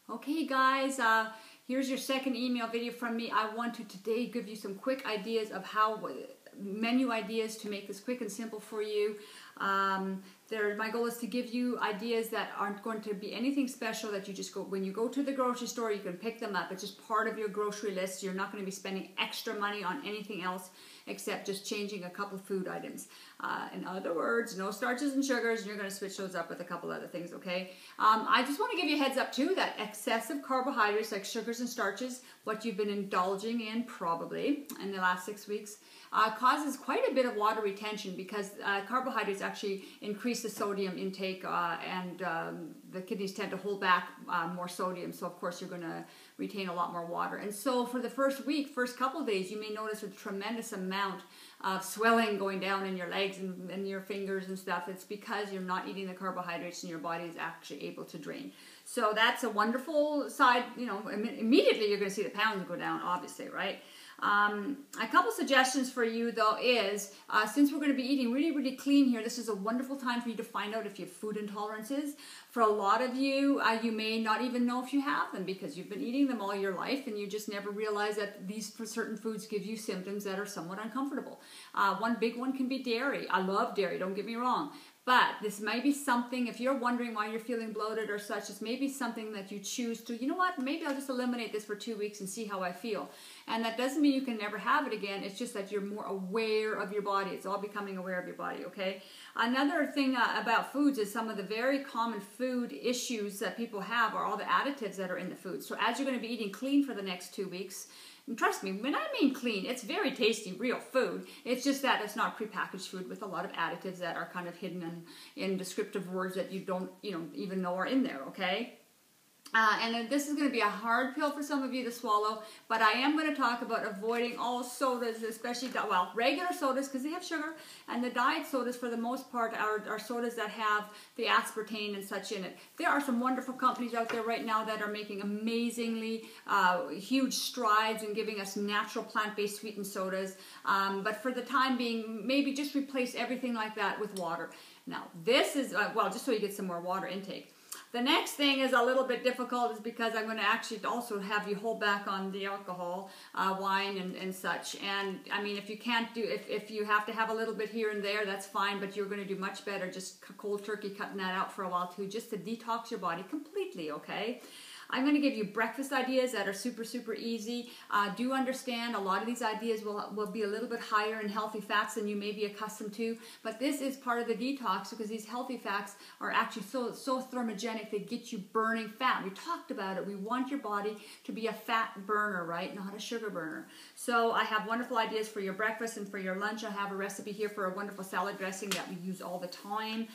Okay guys, here's your second email video from me. I want to today give you some quick ideas of how, menu ideas to make this quick and simple for you. My goal is to give you ideas that aren't going to be anything special, that you just go, when you go to the grocery store, you can pick them up. It's just part of your grocery list. You're not going to be spending extra money on anything else except just changing a couple food items. In other words, no starches and sugars, and you're going to switch those up with a couple other things, okay? I just want to give you a heads up too that excessive carbohydrates like sugars and starches, what you've been indulging in probably in the last 6 weeks, causes quite a bit of water retention, because carbohydrates actually increase the sodium intake, and the kidneys tend to hold back more sodium, so of course you're going to retain a lot more water. And so for the first couple of days, you may notice a tremendous amount of swelling going down in your legs and your fingers and stuff. It's because you're not eating the carbohydrates and your body is actually able to drain. So that's a wonderful side. You know, immediately you're going to see the pounds go down, obviously, right? A couple suggestions for you though is, since we're going to be eating really clean here, this is a wonderful time for you to find out if you have food intolerances. For a lot of you, you may not even know if you have them because you've been eating them all your life and you just never realize that these certain foods give you symptoms that are somewhat uncomfortable. One big one can be dairy. I love dairy, don't get me wrong. But this may be something, if you're wondering why you're feeling bloated or such, it's maybe something that you choose to, you know what, maybe I'll just eliminate this for 2 weeks and see how I feel. And that doesn't mean you can never have it again. It's just that you're more aware of your body. It's all becoming aware of your body, okay? Another thing about foods is some of the very common food issues that people have are all the additives that are in the food. So as you're going to be eating clean for the next 2 weeks, and trust me, when I mean clean, it's very tasty, real food. It's just that it's not prepackaged food with a lot of additives that are kind of hidden in descriptive words that you don't, even know are in there, okay? And this is going to be a hard pill for some of you to swallow, but I am going to talk about avoiding all sodas, especially, well, regular sodas because they have sugar, and the diet sodas for the most part are sodas that have the aspartame and such in it. There are some wonderful companies out there right now that are making amazingly huge strides in giving us natural plant-based sweetened sodas, but for the time being, maybe just replace everything like that with water. Now, this is, well, just so you get some more water intake. The next thing is a little bit difficult, is because I'm going to actually also have you hold back on the alcohol, wine and such. And I mean, if you can't do, if you have to have a little bit here and there, that's fine, but you're going to do much better just cold turkey cutting that out for a while too, just to detox your body completely, okay? I'm going to give you breakfast ideas that are super easy. Do understand a lot of these ideas will be a little bit higher in healthy fats than you may be accustomed to, but this is part of the detox because these healthy fats are actually so thermogenic, they get you burning fat. We talked about it. We want your body to be a fat burner, right? Not a sugar burner. So I have wonderful ideas for your breakfast and for your lunch. I have a recipe here for a wonderful salad dressing that we use all the time.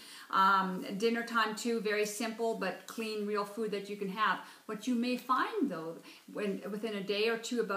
Dinner time too, very simple but clean, real food that you can have. What you may find though, within a day or two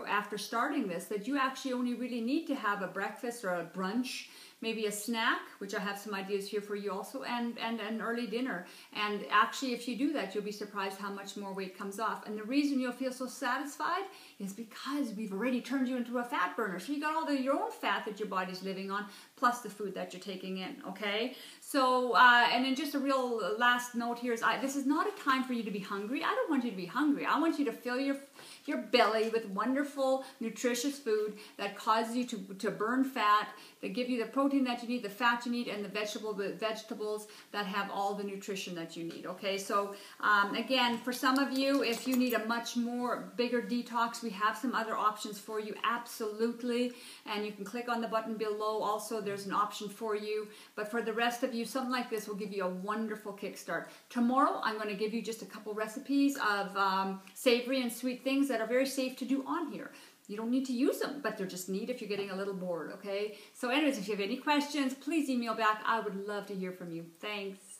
after starting this, that you actually only really need to have a breakfast or a brunch, maybe a snack, which I have some ideas here for you also, and an early dinner. And actually, if you do that, you'll be surprised how much more weight comes off. And the reason you'll feel so satisfied is because we've already turned you into a fat burner. So you got all your own fat that your body's living on, plus the food that you're taking in, okay? So, and then just a real last note here is, this is not a time for you to be hungry. I don't want you to be hungry. I want you to fill your belly with wonderful, nutritious food that causes you to burn fat, that give you the protein that you need, the fat you need, and the vegetables that have all the nutrition that you need, okay? So, again, for some of you, if you need a much bigger detox, we have some other options for you, absolutely. And you can click on the button below. Also, there's an option for you. But for the rest of you, something like this will give you a wonderful kickstart. Tomorrow, I'm going to give you just a couple recipes of savory and sweet things that are very safe to do on here. You don't need to use them, but they're just neat if you're getting a little bored, okay? So anyways, if you have any questions, please email back. I would love to hear from you. Thanks.